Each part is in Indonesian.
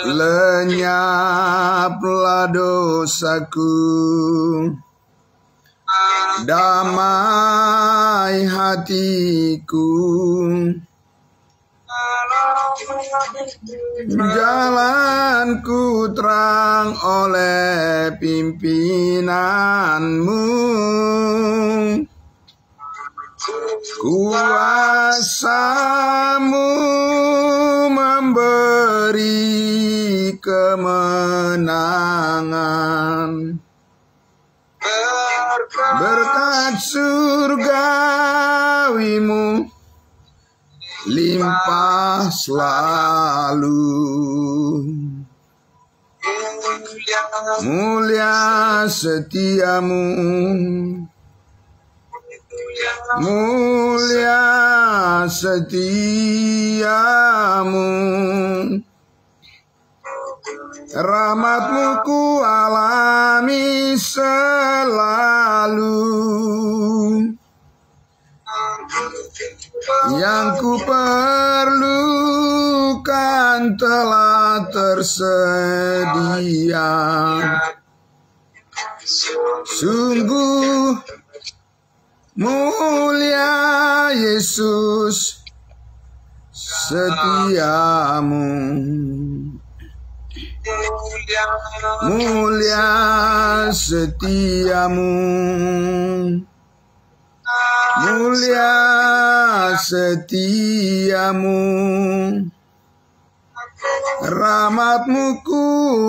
lenyaplah dosaku, damai hatiku, jalanku terang oleh pimpinanmu, kuasamu memberi kemenangan, berkat surgawimu limpah selalu. Mulia setiamu, mulia setiamu, rahmatmu ku alami selalu, yang ku perlukan telah tersedia. Sungguh mulia Yesus setiamu, mulia setiamu, mulia setiamu, rahmatmu ku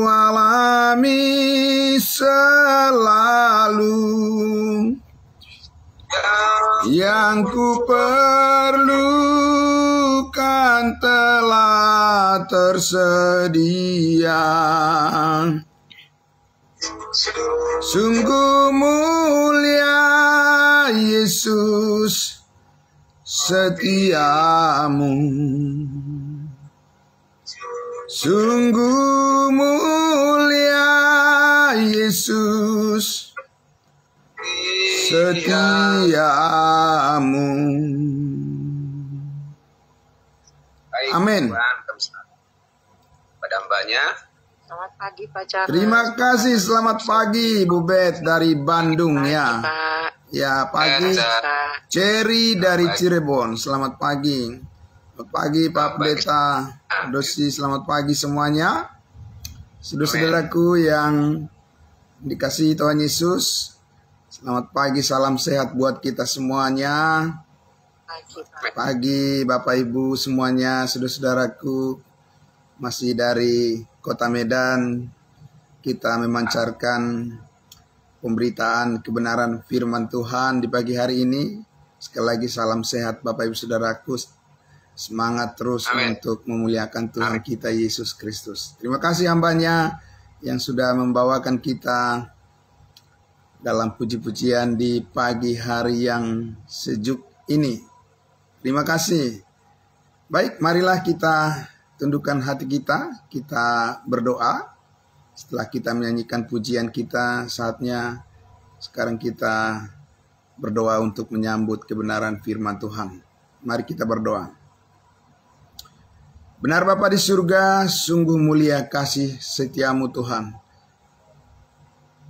alami selalu, yang ku perlukan telah tersedia. Sungguh mulia Yesus setiamu, sungguh mulia Yesus setiamu. Amin. Pada mbaknya. Selamat pagi Pak Charles. Terima kasih, selamat pagi Bu Bet dari Bandung ya. Pak. Ya, pagi. Cherry dari Cirebon, selamat pagi. Selamat pagi Pak Pendeta Dosi, selamat pagi semuanya. Saudara-saudaraku yang dikasihi Tuhan Yesus, selamat pagi, salam sehat buat kita semuanya. Pagi Bapak Ibu semuanya, saudara-saudaraku, masih dari Kota Medan, kita memancarkan pemberitaan kebenaran firman Tuhan di pagi hari ini. Sekali lagi salam sehat Bapak Ibu saudaraku, semangat terus untuk memuliakan Tuhan kita Yesus Kristus. Terima kasih hambanya yang sudah membawakan kita dalam puji-pujian di pagi hari yang sejuk ini. Terima kasih. Baik, marilah kita tundukkan hati kita berdoa. Setelah kita menyanyikan pujian kita, saatnya sekarang kita berdoa untuk menyambut kebenaran firman Tuhan. Mari kita berdoa. Benar Bapa di surga, sungguh mulia kasih setiamu Tuhan.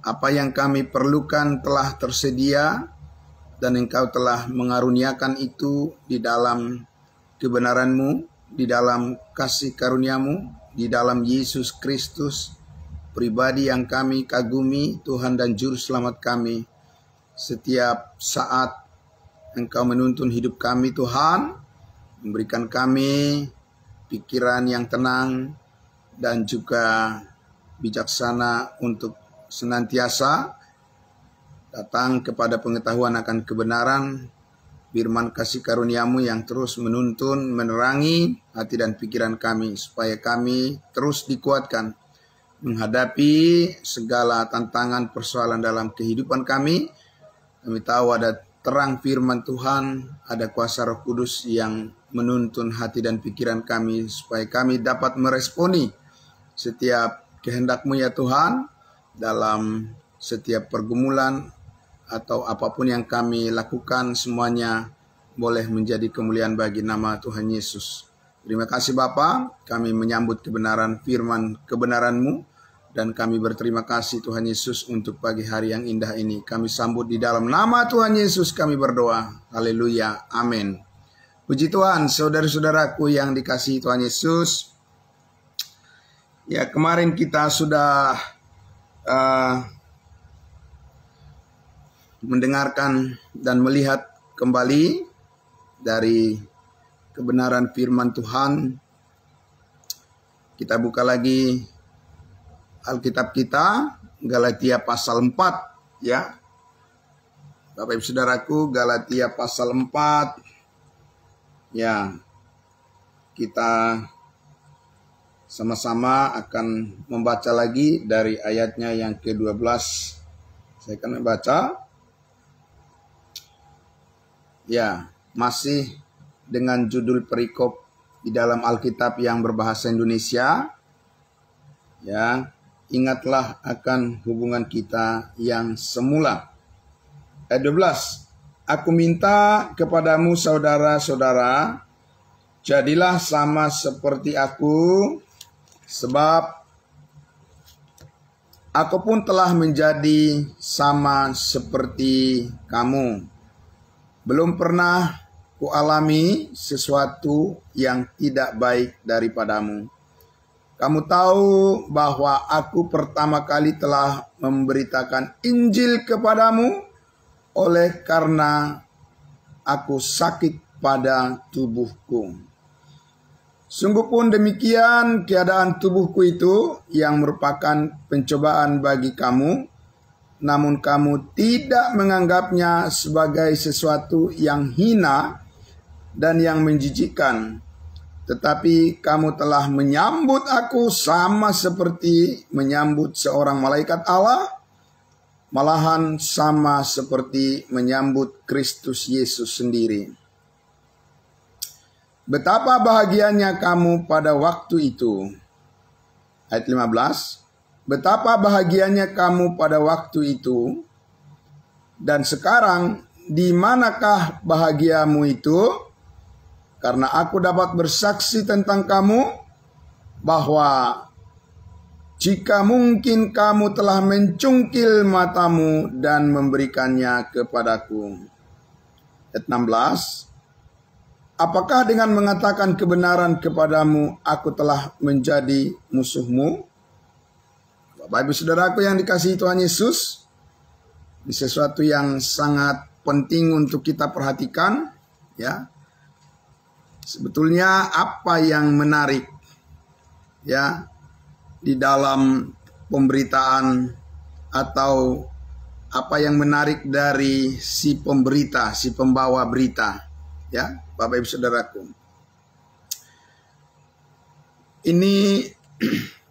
Apa yang kami perlukan telah tersedia, dan Engkau telah mengaruniakan itu di dalam kebenaran-Mu, di dalam kasih karunia-Mu, di dalam Yesus Kristus, pribadi yang kami kagumi, Tuhan dan Juru Selamat kami. Setiap saat Engkau menuntun hidup kami Tuhan, memberikan kami pikiran yang tenang dan juga bijaksana untuk senantiasa datang kepada pengetahuan akan kebenaran firman kasih karunia-Mu yang terus menuntun, menerangi hati dan pikiran kami, supaya kami terus dikuatkan menghadapi segala tantangan persoalan dalam kehidupan kami. Kami tahu ada terang firman Tuhan, ada kuasa Roh Kudus yang menuntun hati dan pikiran kami, supaya kami dapat meresponi setiap kehendak-Mu ya Tuhan, dalam setiap pergumulan atau apapun yang kami lakukan, semuanya boleh menjadi kemuliaan bagi nama Tuhan Yesus. Terima kasih Bapa, kami menyambut kebenaran firman kebenaran-Mu, dan kami berterima kasih Tuhan Yesus untuk pagi hari yang indah ini. Kami sambut di dalam nama Tuhan Yesus kami berdoa. Haleluya, amin. Puji Tuhan, saudara-saudaraku yang dikasihi Tuhan Yesus. Ya, kemarin kita sudah mendengarkan dan melihat kembali dari kebenaran firman Tuhan. Kita buka lagi Alkitab kita, Galatia pasal 4 ya. Bapak Ibu Saudaraku, Galatia pasal 4. Ya. Kita sama-sama akan membaca lagi dari ayatnya yang ke-12. Saya akan membaca. Ya, masih dengan judul perikop di dalam Alkitab yang berbahasa Indonesia. Ya, ingatlah akan hubungan kita yang semula. Ayat 12. Aku minta kepadamu saudara-saudara, jadilah sama seperti aku, sebab aku pun telah menjadi sama seperti kamu. Belum pernah kualami sesuatu yang tidak baik daripadamu. Kamu tahu bahwa aku pertama kali telah memberitakan Injil kepadamu oleh karena aku sakit pada tubuhku. Sungguh pun demikian keadaan tubuhku itu yang merupakan pencobaan bagi kamu, namun kamu tidak menganggapnya sebagai sesuatu yang hina dan yang menjijikkan, tetapi kamu telah menyambut aku sama seperti menyambut seorang malaikat Allah, malahan sama seperti menyambut Kristus Yesus sendiri. Betapa bahagianya kamu pada waktu itu. Ayat 15. Betapa bahagianya kamu pada waktu itu, dan sekarang di manakah bahagiamu itu? Karena aku dapat bersaksi tentang kamu bahwa jika mungkin kamu telah mencungkil matamu dan memberikannya kepadaku. Ayat 16. Apakah dengan mengatakan kebenaran kepadamu aku telah menjadi musuhmu? Bapak Ibu Saudaraku yang dikasihi Tuhan Yesus, ini sesuatu yang sangat penting untuk kita perhatikan ya. Sebetulnya apa yang menarik ya di dalam pemberitaan atau apa yang menarik dari si pemberita, si pembawa berita ya, Bapak Ibu Saudaraku. Ini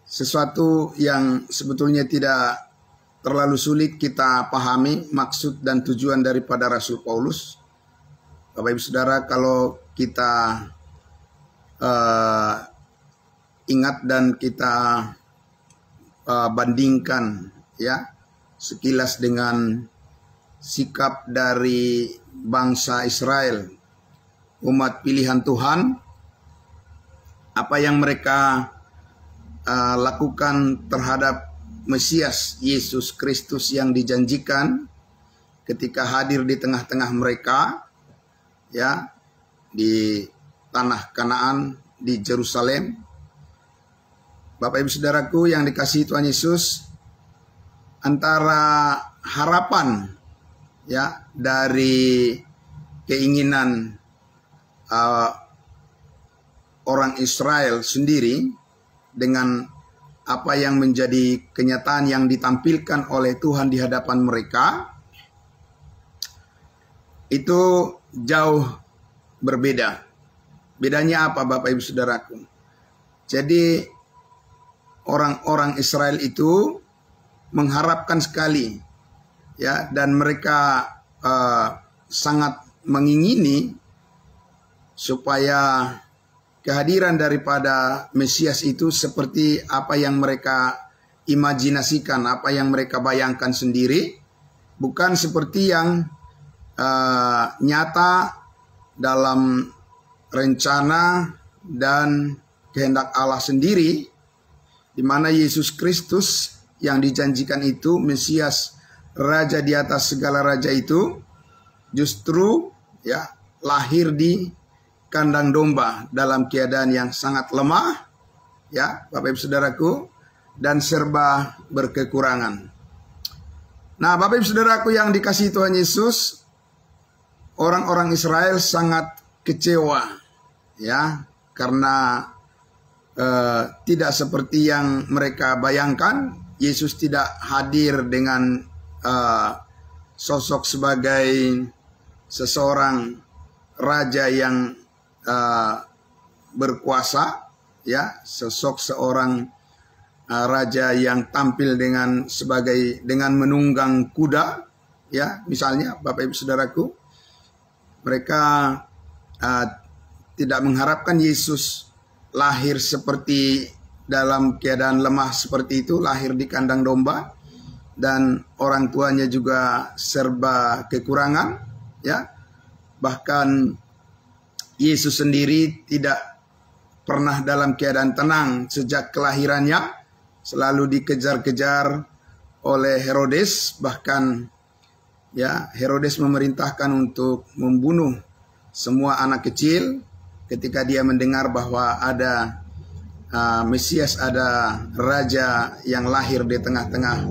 sesuatu yang sebetulnya tidak terlalu sulit kita pahami maksud dan tujuan daripada Rasul Paulus. Bapak Ibu Saudara, kalau kita ingat dan kita bandingkan ya sekilas dengan sikap dari bangsa Israel, umat pilihan Tuhan, apa yang mereka lakukan terhadap Mesias Yesus Kristus yang dijanjikan ketika hadir di tengah-tengah mereka ya di tanah Kanaan, di Yerusalem. Bapak Ibu Saudaraku yang dikasihi Tuhan Yesus, antara harapan ya dari keinginan orang Israel sendiri dengan apa yang menjadi kenyataan yang ditampilkan oleh Tuhan di hadapan mereka, itu jauh berbeda. Bedanya apa Bapak Ibu Saudaraku? Jadi orang-orang Israel itu mengharapkan sekali ya, dan mereka sangat mengingini supaya kehadiran daripada Mesias itu seperti apa yang mereka imajinasikan, apa yang mereka bayangkan sendiri, bukan seperti yang nyata dalam rencana dan kehendak Allah sendiri, di mana Yesus Kristus yang dijanjikan itu, Mesias, Raja di atas segala raja itu, justru ya lahir di kandang domba dalam keadaan yang sangat lemah, ya Bapak Ibu Saudaraku, dan serba berkekurangan. Nah, Bapak Ibu Saudaraku yang dikasihi Tuhan Yesus, orang-orang Israel sangat kecewa, ya, karena tidak seperti yang mereka bayangkan. Yesus tidak hadir dengan sosok sebagai seseorang raja yang berkuasa, ya, sosok seorang raja yang tampil dengan menunggang kuda, ya, misalnya Bapak Ibu Saudaraku, mereka tidak mengharapkan Yesus lahir seperti dalam keadaan lemah seperti itu, lahir di kandang domba, dan orang tuanya juga serba kekurangan, ya. Bahkan Yesus sendiri tidak pernah dalam keadaan tenang sejak kelahirannya, selalu dikejar-kejar oleh Herodes, bahkan ya Herodes memerintahkan untuk membunuh semua anak kecil ketika dia mendengar bahwa ada Mesias, ada raja yang lahir di tengah-tengah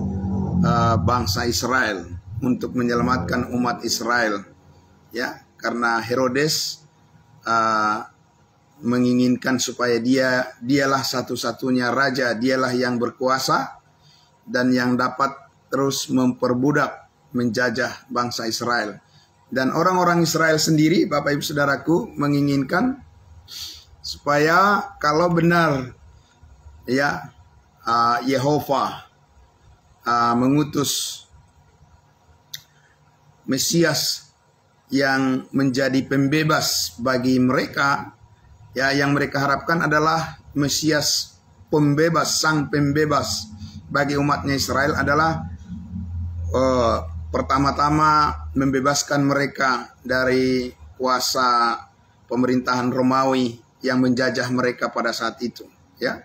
bangsa Israel untuk menyelamatkan umat Israel, ya, karena Herodes menginginkan supaya dialah satu-satunya raja, dialah yang berkuasa dan yang dapat terus memperbudak, menjajah bangsa Israel. Dan orang-orang Israel sendiri, Bapak Ibu Saudaraku, menginginkan supaya kalau benar ya Yehova mengutus Mesias yang menjadi pembebas bagi mereka, ya, yang mereka harapkan adalah Mesias pembebas, sang pembebas bagi umatnya Israel adalah pertama-tama membebaskan mereka dari kuasa pemerintahan Romawi yang menjajah mereka pada saat itu, ya.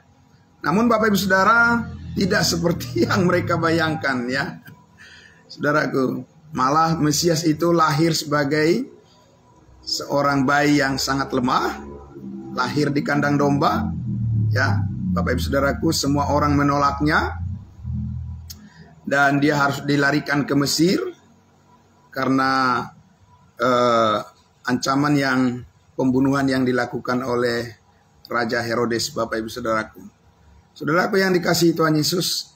Namun Bapak Ibu Saudara, tidak seperti yang mereka bayangkan, ya. Saudaraku, malah Mesias itu lahir sebagai seorang bayi yang sangat lemah, lahir di kandang domba, ya. Bapak Ibu Saudaraku, semua orang menolaknya dan dia harus dilarikan ke Mesir karena ancaman pembunuhan yang dilakukan oleh Raja Herodes, Bapak Ibu Saudaraku. Saudaraku yang dikasihi Tuhan Yesus,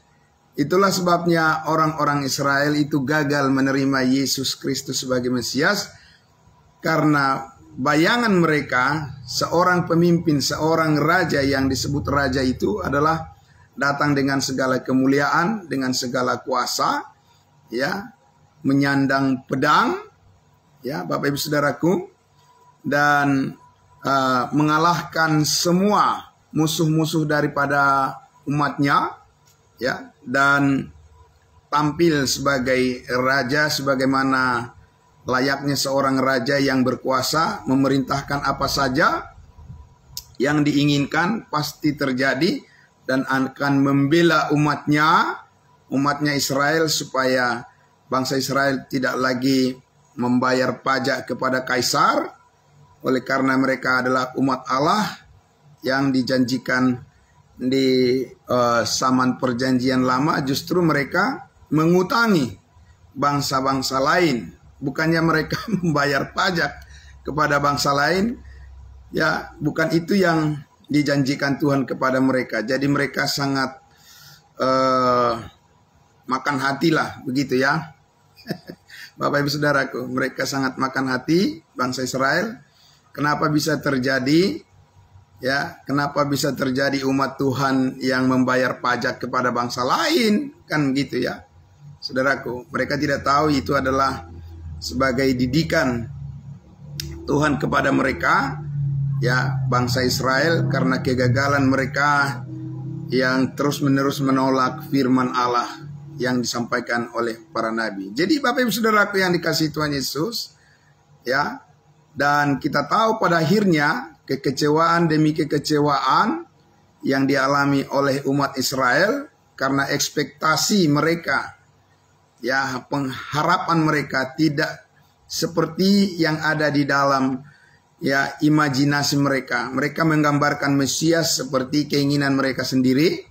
itulah sebabnya orang-orang Israel itu gagal menerima Yesus Kristus sebagai Mesias, karena bayangan mereka seorang pemimpin, seorang raja yang disebut raja itu adalah datang dengan segala kemuliaan, dengan segala kuasa, ya, menyandang pedang, ya Bapak Ibu Saudaraku, dan mengalahkan semua musuh-musuh daripada umatnya, ya, dan tampil sebagai raja sebagaimana layaknya seorang raja yang berkuasa, memerintahkan apa saja yang diinginkan pasti terjadi, dan akan membela umatnya Israel supaya bangsa Israel tidak lagi membayar pajak kepada kaisar, oleh karena mereka adalah umat Allah yang dijanjikan di zaman perjanjian lama. Justru mereka mengutangi bangsa-bangsa lain, bukannya mereka membayar pajak kepada bangsa lain, ya, bukan itu yang dijanjikan Tuhan kepada mereka. Jadi mereka sangat makan hati lah, begitu ya. Bapak Ibu Saudaraku, mereka sangat makan hati bangsa Israel. Kenapa bisa terjadi? Ya, kenapa bisa terjadi umat Tuhan yang membayar pajak kepada bangsa lain? Kan gitu ya. Saudaraku, mereka tidak tahu itu adalah sebagai didikan Tuhan kepada mereka, ya, bangsa Israel, karena kegagalan mereka yang terus-menerus menolak firman Allah yang disampaikan oleh para nabi. Jadi Bapak Ibu Saudaraku yang dikasihi Tuhan Yesus, ya, dan kita tahu pada akhirnya kekecewaan demi kekecewaan yang dialami oleh umat Israel karena ekspektasi mereka, ya, pengharapan mereka tidak seperti yang ada di dalam, ya, imajinasi mereka. Mereka menggambarkan Mesias seperti keinginan mereka sendiri,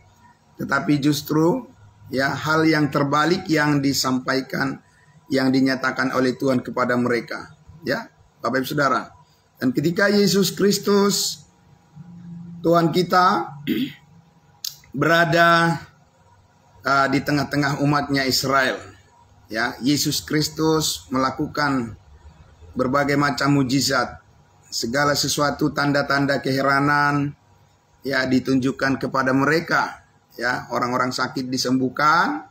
tetapi justru, ya, hal yang terbalik yang disampaikan, yang dinyatakan oleh Tuhan kepada mereka, ya, Bapak Ibu Saudara. Dan ketika Yesus Kristus Tuhan kita berada di tengah-tengah umatnya Israel, ya, Yesus Kristus melakukan berbagai macam mujizat, segala sesuatu tanda-tanda keheranan, ya, ditunjukkan kepada mereka, ya, orang-orang sakit disembuhkan,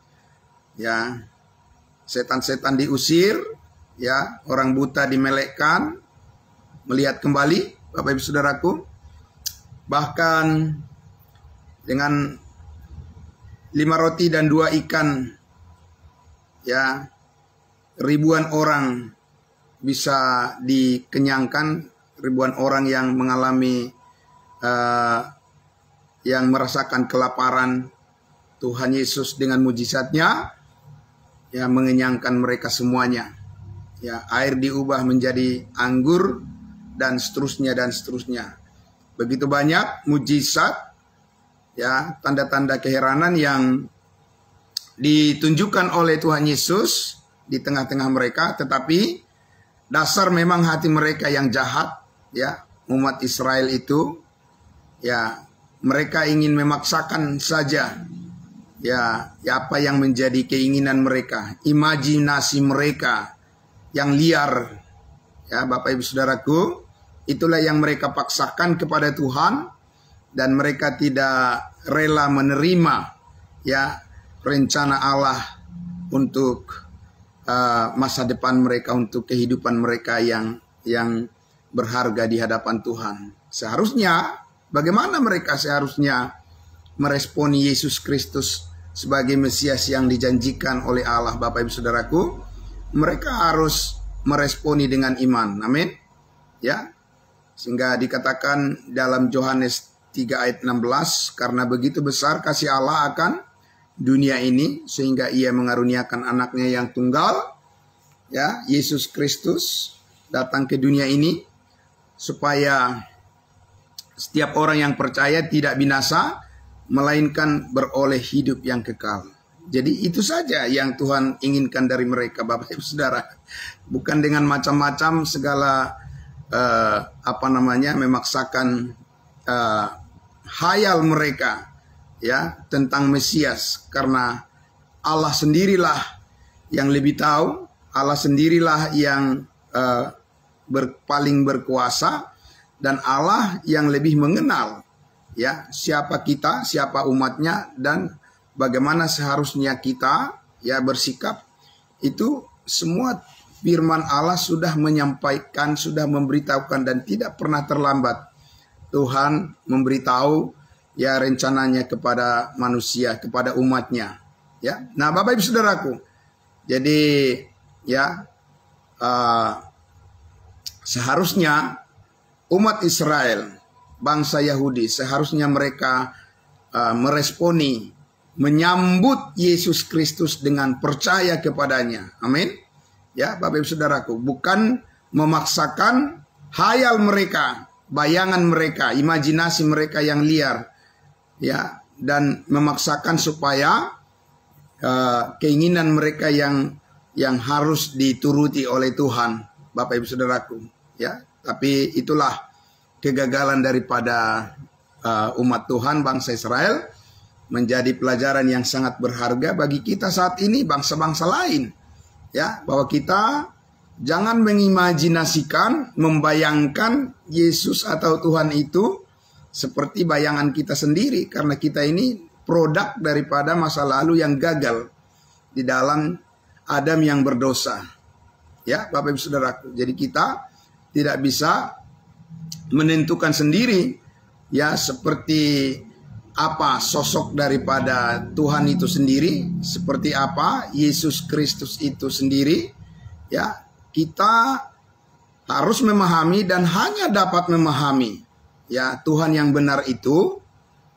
ya, setan-setan diusir, ya, orang buta dimelekkan, melihat kembali, Bapak Ibu Saudaraku. Bahkan dengan 5 roti dan 2 ikan, ya, ribuan orang bisa dikenyangkan, ribuan orang yang mengalami, yang merasakan kelaparan. Tuhan Yesus dengan mujizatnya, ya, mengenyangkan mereka semuanya. Ya, air diubah menjadi anggur dan seterusnya dan seterusnya. Begitu banyak mujizat, ya, tanda-tanda keheranan yang ditunjukkan oleh Tuhan Yesus di tengah-tengah mereka, tetapi dasar memang hati mereka yang jahat, ya, umat Israel itu, ya, mereka ingin memaksakan saja, ya, apa yang menjadi keinginan mereka, imajinasi mereka yang liar, ya, Bapak Ibu Saudaraku. Itulah yang mereka paksakan kepada Tuhan, dan mereka tidak rela menerima, ya, rencana Allah untuk masa depan mereka, untuk kehidupan mereka yang berharga di hadapan Tuhan. Seharusnya, bagaimana mereka seharusnya meresponi Yesus Kristus sebagai Mesias yang dijanjikan oleh Allah, Bapak Ibu Saudaraku? Mereka harus meresponi dengan iman. Amin. Ya. Sehingga dikatakan dalam Yohanes 3 ayat 16, karena begitu besar kasih Allah akan dunia ini sehingga ia mengaruniakan anaknya yang tunggal, ya, Yesus Kristus datang ke dunia ini supaya setiap orang yang percaya tidak binasa, melainkan beroleh hidup yang kekal. Jadi itu saja yang Tuhan inginkan dari mereka, Bapak Ibu Saudara. Bukan dengan macam-macam segala memaksakan hayal mereka, ya, tentang Mesias, karena Allah sendirilah yang lebih tahu, Allah sendirilah yang paling berkuasa, dan Allah yang lebih mengenal, ya, siapa kita, siapa umatnya, dan bagaimana seharusnya kita, ya, bersikap. Itu semua firman Allah sudah menyampaikan, sudah memberitahukan, dan tidak pernah terlambat Tuhan memberitahu, ya, rencananya kepada manusia, kepada umatnya, ya. Nah, Bapak Ibu Saudaraku, jadi, ya, seharusnya umat Israel, bangsa Yahudi, seharusnya mereka meresponi, menyambut Yesus Kristus dengan percaya kepadanya. Amin. Ya, Bapak Ibu Saudaraku, bukan memaksakan hayal mereka, bayangan mereka, imajinasi mereka yang liar, ya, dan memaksakan supaya keinginan mereka yang harus dituruti oleh Tuhan, Bapak Ibu Saudaraku, ya. Tapi itulah kegagalan daripada umat Tuhan, bangsa Israel, menjadi pelajaran yang sangat berharga bagi kita saat ini, bangsa-bangsa lain. Ya, bahwa kita jangan mengimajinasikan, membayangkan Yesus atau Tuhan itu seperti bayangan kita sendiri, karena kita ini produk daripada masa lalu yang gagal di dalam Adam yang berdosa. Ya, Bapak Ibu Saudaraku. Jadi kita tidak bisa menentukan sendiri, ya, seperti apa sosok daripada Tuhan itu sendiri, seperti apa Yesus Kristus itu sendiri, ya. Kita harus memahami dan hanya dapat memahami, ya Tuhan yang benar itu,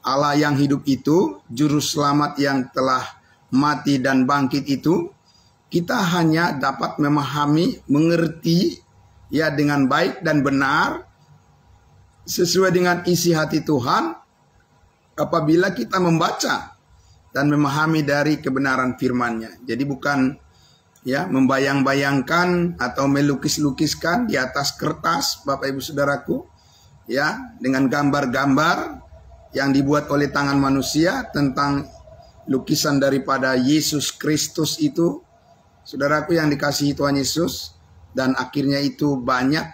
Allah yang hidup itu, juru selamat yang telah mati dan bangkit itu, kita hanya dapat memahami, mengerti ya dengan baik dan benar sesuai dengan isi hati Tuhan apabila kita membaca dan memahami dari kebenaran firman-Nya. Jadi bukan ya membayang-bayangkan atau melukis-lukiskan di atas kertas, Bapak Ibu Saudaraku, ya dengan gambar-gambar yang dibuat oleh tangan manusia tentang lukisan daripada Yesus Kristus itu, saudaraku yang dikasihi Tuhan Yesus, dan akhirnya itu banyak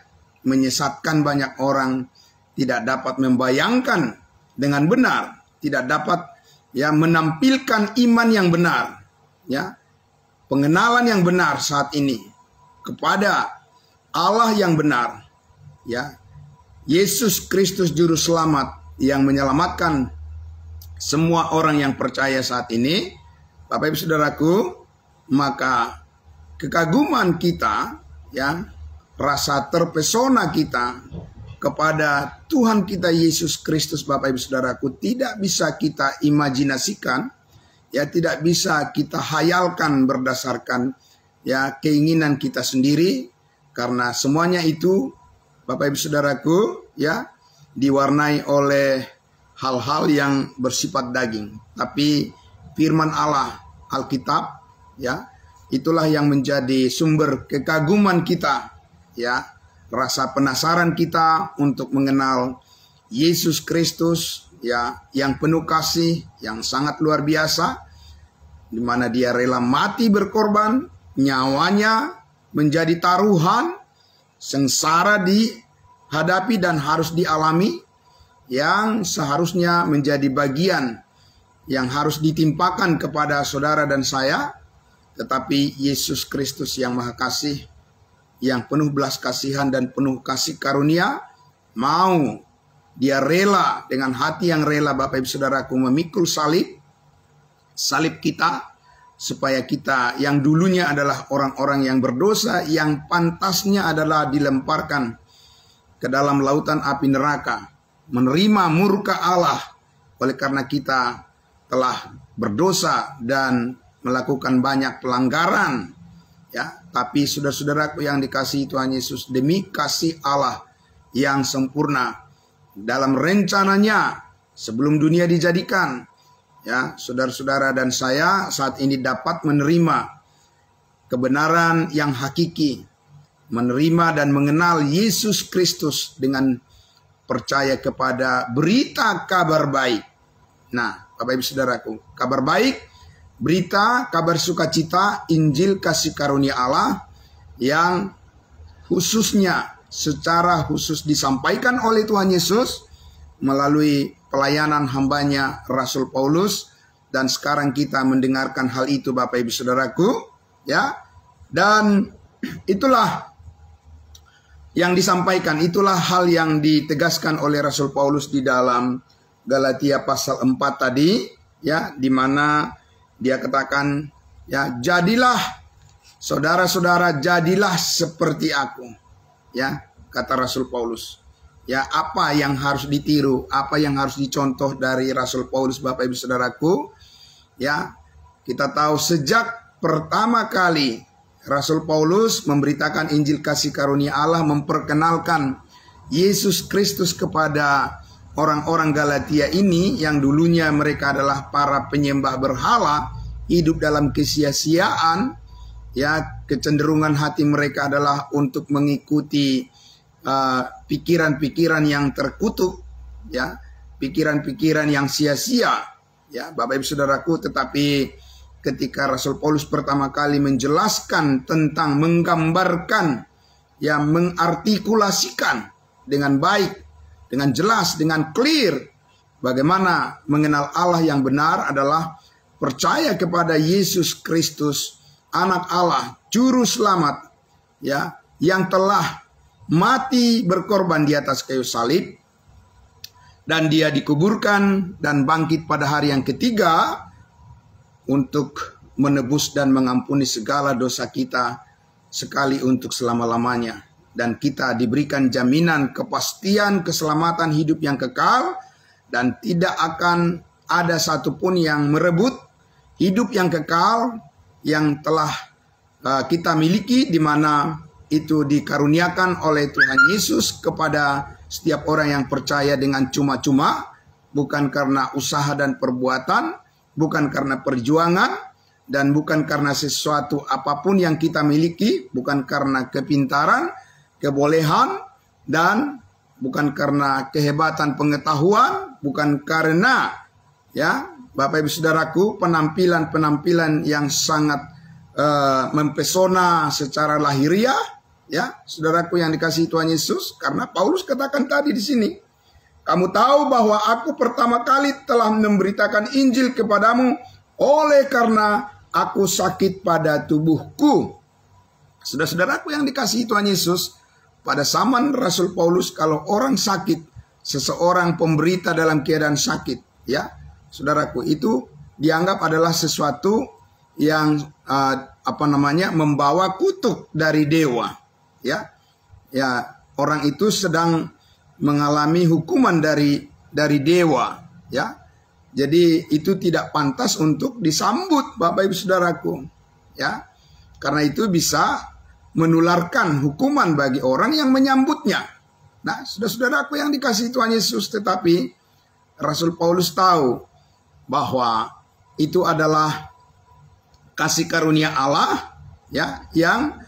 menyesatkan banyak orang, tidak dapat membayangkan dengan benar, tidak dapat ya menampilkan iman yang benar, ya pengenalan yang benar saat ini kepada Allah yang benar, ya Yesus Kristus juru selamat yang menyelamatkan semua orang yang percaya saat ini, Bapak Ibu Saudaraku, maka kekaguman kita, ya, rasa terpesona kita kepada Tuhan kita Yesus Kristus, Bapak Ibu Saudaraku, tidak bisa kita imajinasikan, ya, tidak bisa kita hayalkan berdasarkan ya keinginan kita sendiri, karena semuanya itu, Bapak Ibu Saudaraku, ya, diwarnai oleh hal-hal yang bersifat daging. Tapi firman Allah, Alkitab, ya, itulah yang menjadi sumber kekaguman kita, ya, rasa penasaran kita untuk mengenal Yesus Kristus, ya, yang penuh kasih, yang sangat luar biasa, di mana Dia rela mati berkorban, nyawanya menjadi taruhan, sengsara dihadapi dan harus dialami, yang seharusnya menjadi bagian yang harus ditimpakan kepada saudara dan saya, tetapi Yesus Kristus yang Maha Kasih, yang penuh belas kasihan dan penuh kasih karunia, mau Dia rela dengan hati yang rela, Bapak Ibu Saudaraku, memikul salib kita, supaya kita yang dulunya adalah orang-orang yang berdosa, yang pantasnya adalah dilemparkan ke dalam lautan api neraka, menerima murka Allah oleh karena kita telah berdosa dan melakukan banyak pelanggaran, ya. Tapi saudara-saudaraku yang dikasihi Tuhan Yesus, demi kasih Allah yang sempurna dalam rencananya sebelum dunia dijadikan, ya, saudara-saudara dan saya saat ini dapat menerima kebenaran yang hakiki, menerima dan mengenal Yesus Kristus dengan percaya kepada berita kabar baik. Nah, Bapak Ibu Saudaraku, kabar baik, berita, kabar sukacita, Injil kasih karunia Allah yang khususnya secara khusus disampaikan oleh Tuhan Yesus melalui pelayanan hambanya Rasul Paulus, dan sekarang kita mendengarkan hal itu, Bapak Ibu Saudaraku, ya. Dan itulah yang disampaikan, itulah hal yang ditegaskan oleh Rasul Paulus di dalam Galatia pasal 4 tadi, ya, di mana dia katakan, ya, jadilah saudara-saudara, jadilah seperti aku, ya, kata Rasul Paulus. Ya, apa yang harus ditiru, apa yang harus dicontoh dari Rasul Paulus, Bapak Ibu Saudaraku, ya, kita tahu sejak pertama kali Rasul Paulus memberitakan Injil kasih karunia Allah, memperkenalkan Yesus Kristus kepada orang-orang Galatia ini yang dulunya mereka adalah para penyembah berhala, hidup dalam kesia-siaan, ya, kecenderungan hati mereka adalah untuk mengikuti pikiran-pikiran yang terkutuk, ya, pikiran-pikiran yang sia-sia, ya, Bapak Ibu Saudaraku. Tetapi ketika Rasul Paulus pertama kali menjelaskan tentang, menggambarkan, ya, mengartikulasikan dengan baik, dengan jelas, dengan clear, bagaimana mengenal Allah yang benar adalah percaya kepada Yesus Kristus, anak Allah, juru selamat, ya, yang telah mati berkorban di atas kayu salib, dan Dia dikuburkan dan bangkit pada hari yang ketiga untuk menebus dan mengampuni segala dosa kita sekali untuk selama-lamanya. dan kita diberikan jaminan kepastian keselamatan hidup yang kekal, dan tidak akan ada satupun yang merebut hidup yang kekal yang telah kita miliki, di mana itu dikaruniakan oleh Tuhan Yesus kepada setiap orang yang percaya dengan cuma-cuma, bukan karena usaha dan perbuatan, bukan karena perjuangan, dan bukan karena sesuatu apapun yang kita miliki, bukan karena kepintaran, kebolehan, dan bukan karena kehebatan pengetahuan, bukan karena Bapak Ibu Saudaraku penampilan yang sangat mempesona secara lahiriah, saudaraku yang dikasihi Tuhan Yesus. Karena Paulus katakan tadi di sini, kamu tahu bahwa aku pertama kali telah memberitakan Injil kepadamu oleh karena aku sakit pada tubuhku. Saudara-saudaraku yang dikasihi Tuhan Yesus, pada zaman Rasul Paulus, kalau orang sakit, seseorang pemberita dalam keadaan sakit, saudaraku, itu dianggap adalah sesuatu yang membawa kutuk dari dewa. Orang itu sedang mengalami hukuman dari dewa. Jadi itu tidak pantas untuk disambut, Bapak Ibu Saudaraku. Karena itu bisa menularkan hukuman bagi orang yang menyambutnya. Nah, saudara-saudaraku yang dikasihi Tuhan Yesus, tetapi Rasul Paulus tahu bahwa itu adalah kasih karunia Allah, yang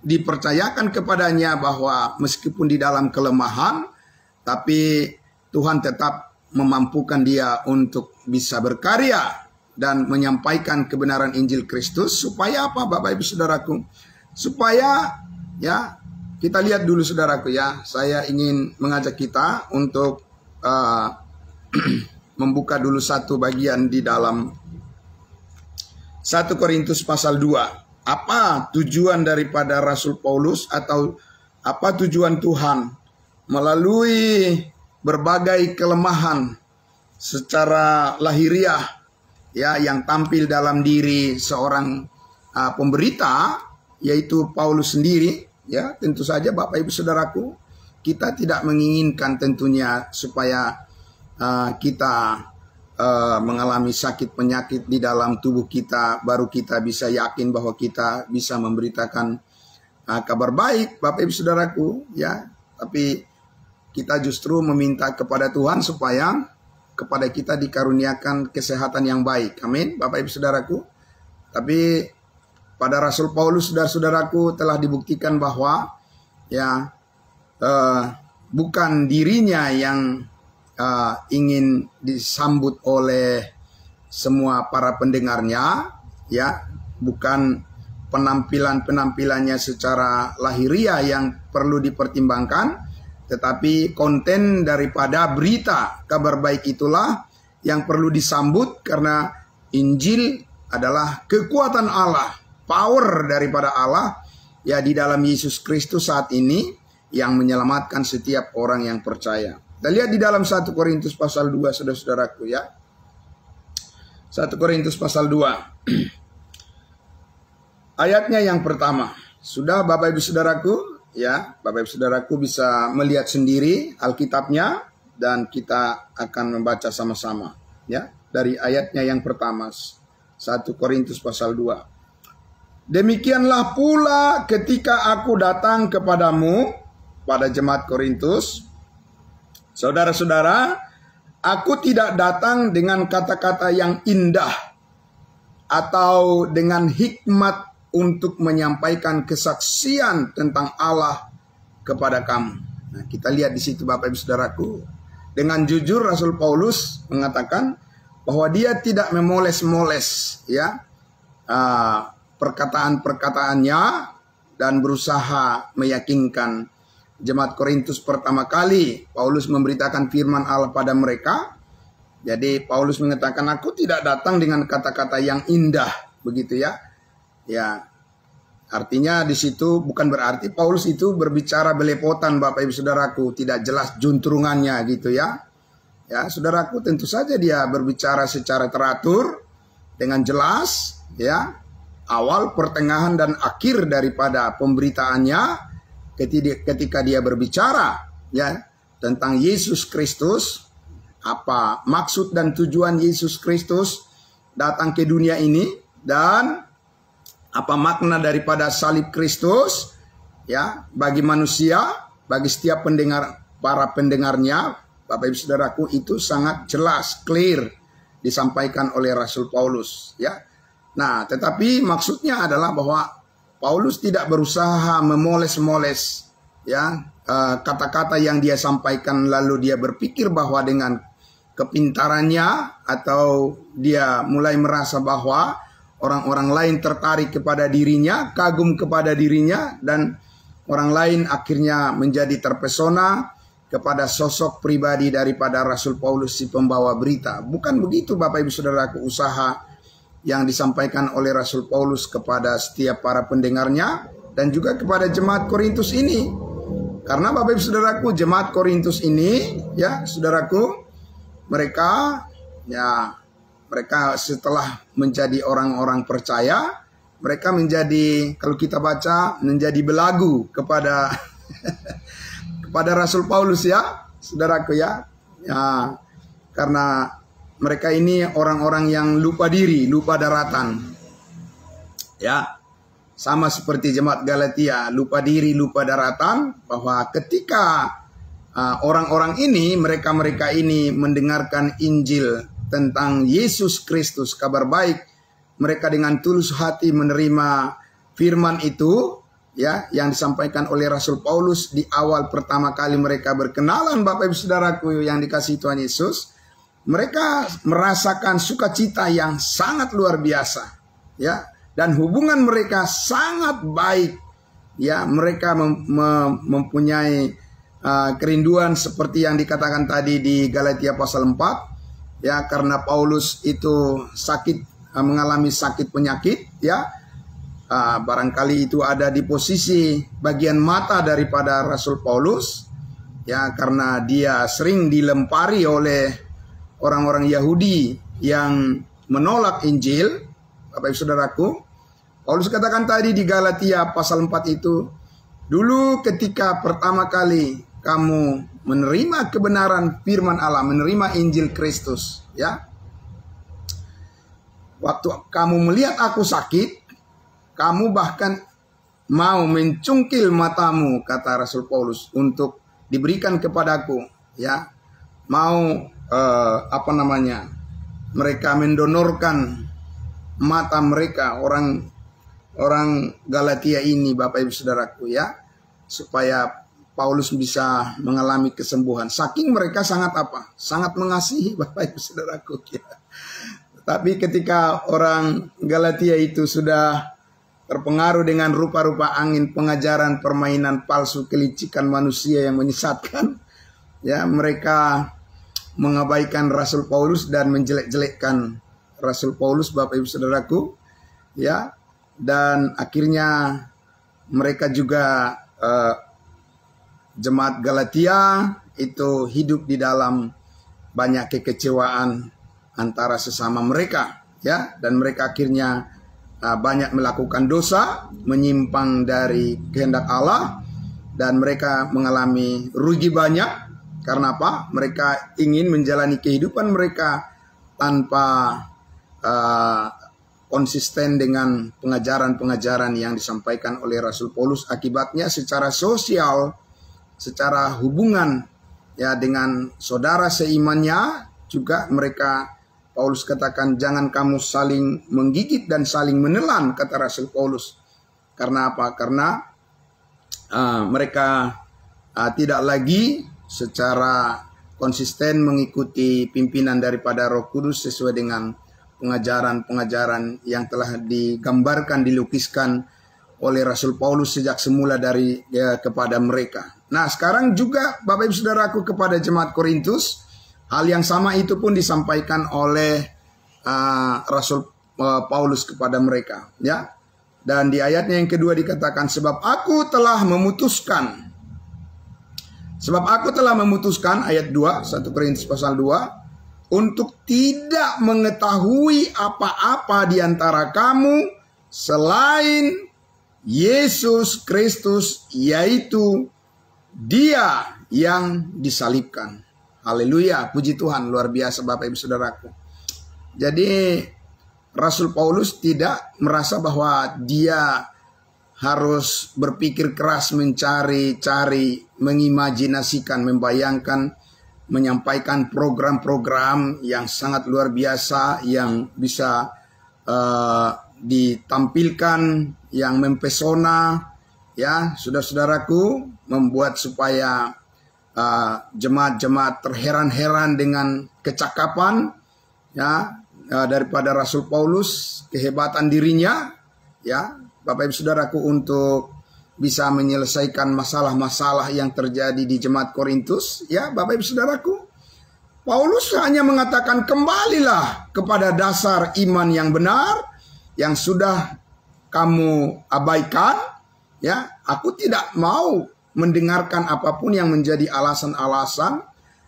dipercayakan kepadanya, bahwa meskipun di dalam kelemahan, tapi Tuhan tetap memampukan dia untuk bisa berkarya dan menyampaikan kebenaran Injil Kristus. Supaya apa, Bapak Ibu Saudaraku? Supaya kita lihat dulu, saudaraku, saya ingin mengajak kita untuk membuka dulu satu bagian di dalam 1 Korintus pasal 2. Apa tujuan daripada Rasul Paulus, atau apa tujuan Tuhan melalui berbagai kelemahan secara lahiriah yang tampil dalam diri seorang pemberita, yaitu Paulus sendiri. Tentu saja Bapak Ibu Saudaraku, kita tidak menginginkan tentunya supaya kita mengalami sakit penyakit di dalam tubuh kita, baru kita bisa yakin bahwa kita bisa memberitakan kabar baik, Bapak Ibu Saudaraku, tapi kita justru meminta kepada Tuhan supaya kepada kita dikaruniakan kesehatan yang baik. Amin, Bapak Ibu Saudaraku. Tapi pada Rasul Paulus, saudara-saudaraku, telah dibuktikan bahwa bukan dirinya yang ingin disambut oleh semua para pendengarnya, bukan penampilannya secara lahiriah yang perlu dipertimbangkan, tetapi konten daripada berita kabar baik itulah yang perlu disambut, karena Injil adalah kekuatan Allah, power daripada Allah di dalam Yesus Kristus saat ini yang menyelamatkan setiap orang yang percaya. Kita lihat di dalam 1 Korintus pasal 2, saudara-saudaraku, 1 Korintus pasal 2. Ayatnya yang pertama. Sudah Bapak Ibu Saudaraku, Bapak Ibu Saudaraku bisa melihat sendiri Alkitabnya, dan kita akan membaca sama-sama, dari ayatnya yang pertama, 1 Korintus pasal 2. Demikianlah pula ketika aku datang kepadamu, pada jemaat Korintus, saudara-saudara, aku tidak datang dengan kata-kata yang indah atau dengan hikmat untuk menyampaikan kesaksian tentang Allah kepada kamu. Nah, kita lihat di situ, Bapak Ibu Saudaraku, dengan jujur Rasul Paulus mengatakan bahwa dia tidak memoles-moles perkataan-perkataannya dan berusaha meyakinkan jemaat Korintus. Pertama kali Paulus memberitakan firman Allah pada mereka. Jadi Paulus mengatakan, aku tidak datang dengan kata-kata yang indah, begitu ya. Artinya di situ bukan berarti Paulus itu berbicara belepotan, Bapak Ibu Saudaraku, tidak jelas juntrungannya gitu ya. Saudaraku, tentu saja dia berbicara secara teratur dengan jelas, awal, pertengahan dan akhir daripada pemberitaannya ketika dia berbicara ya tentang Yesus Kristus, apa maksud dan tujuan Yesus Kristus datang ke dunia ini, dan apa makna daripada salib Kristus ya bagi manusia, bagi setiap para pendengarnya, Bapak Ibu Saudaraku, itu sangat jelas, clear disampaikan oleh Rasul Paulus ya. Nah, tetapi maksudnya adalah bahwa Paulus tidak berusaha memoles-moles ya kata-kata yang dia sampaikan, lalu dia berpikir bahwa dengan kepintarannya atau dia mulai merasa bahwa orang-orang lain tertarik kepada dirinya, kagum kepada dirinya, dan orang lain akhirnya menjadi terpesona kepada sosok pribadi daripada Rasul Paulus si pembawa berita. Bukan begitu Bapak Ibu Saudaraku usaha yang disampaikan oleh Rasul Paulus kepada setiap para pendengarnya dan juga kepada jemaat Korintus ini. Karena Bapak Ibu Saudaraku, jemaat Korintus ini ya Saudaraku, mereka setelah menjadi orang-orang percaya, mereka menjadi, kalau kita baca, menjadi belagu kepada kepada Rasul Paulus ya Saudaraku ya. Karena mereka ini orang-orang yang lupa diri, lupa daratan. Ya, sama seperti jemaat Galatia, lupa diri, lupa daratan, bahwa ketika orang-orang ini, mereka ini mendengarkan Injil tentang Yesus Kristus, kabar baik, mereka dengan tulus hati menerima firman itu, ya, yang disampaikan oleh Rasul Paulus di awal pertama kali mereka berkenalan, Bapak Ibu Saudaraku yang dikasihi Tuhan Yesus. Mereka merasakan sukacita yang sangat luar biasa, ya, dan hubungan mereka sangat baik, ya. Mereka mempunyai kerinduan seperti yang dikatakan tadi di Galatia pasal 4, ya, karena Paulus itu mengalami sakit penyakit, ya. Barangkali itu ada di posisi bagian mata daripada Rasul Paulus, ya, karena dia sering dilempari oleh orang-orang Yahudi yang menolak Injil. Bapak Ibu Saudaraku, Paulus katakan tadi di Galatia pasal 4 itu, dulu ketika pertama kali kamu menerima kebenaran firman Allah, menerima Injil Kristus, ya, waktu kamu melihat aku sakit, kamu bahkan mau mencungkil matamu, kata Rasul Paulus, untuk diberikan kepadaku, ya, mau mereka mendonorkan mata mereka, orang Galatia ini, Bapak Ibu Saudaraku, ya, supaya Paulus bisa mengalami kesembuhan. Saking mereka sangat sangat mengasihi, Bapak Ibu Saudaraku, ya. Tapi ketika orang Galatia itu sudah terpengaruh dengan rupa-rupa angin, pengajaran, permainan palsu, kelicikan manusia yang menyesatkan, ya, mereka mengabaikan Rasul Paulus dan menjelek-jelekkan Rasul Paulus, Bapak Ibu Saudaraku, ya. Dan akhirnya mereka juga jemaat Galatia itu hidup di dalam banyak kekecewaan antara sesama mereka, ya, dan mereka akhirnya banyak melakukan dosa, menyimpang dari kehendak Allah, dan mereka mengalami rugi banyak. Karena apa? Mereka ingin menjalani kehidupan mereka tanpa konsisten dengan pengajaran-pengajaran yang disampaikan oleh Rasul Paulus. Akibatnya secara sosial, secara hubungan, ya, dengan saudara seimannya juga mereka, Paulus katakan, jangan kamu saling menggigit dan saling menelan, kata Rasul Paulus. Karena apa? Karena mereka tidak lagi secara konsisten mengikuti pimpinan daripada Roh Kudus sesuai dengan pengajaran-pengajaran yang telah digambarkan, dilukiskan oleh Rasul Paulus sejak semula kepada mereka. Nah, sekarang juga Bapak Ibu Saudaraku kepada jemaat Korintus, hal yang sama itu pun disampaikan oleh Rasul Paulus kepada mereka, ya. Dan di ayatnya yang kedua dikatakan, sebab aku telah memutuskan, ayat 2, 1 Korintus pasal 2, untuk tidak mengetahui apa-apa di antara kamu selain Yesus Kristus, yaitu Dia yang disalibkan. Haleluya, puji Tuhan, luar biasa Bapak Ibu Saudaraku. Jadi Rasul Paulus tidak merasa bahwa dia harus berpikir keras, mencari-cari, mengimajinasikan, membayangkan, menyampaikan program-program yang sangat luar biasa yang bisa ditampilkan, yang mempesona, ya saudara-saudaraku, membuat supaya jemaat-jemaat terheran-heran dengan kecakapan, ya, daripada Rasul Paulus, kehebatan dirinya, ya Bapak Ibu Saudaraku, untuk bisa menyelesaikan masalah-masalah yang terjadi di jemaat Korintus. Ya Bapak Ibu Saudaraku, Paulus hanya mengatakan, kembalilah kepada dasar iman yang benar yang sudah kamu abaikan. Ya, aku tidak mau mendengarkan apapun yang menjadi alasan-alasan,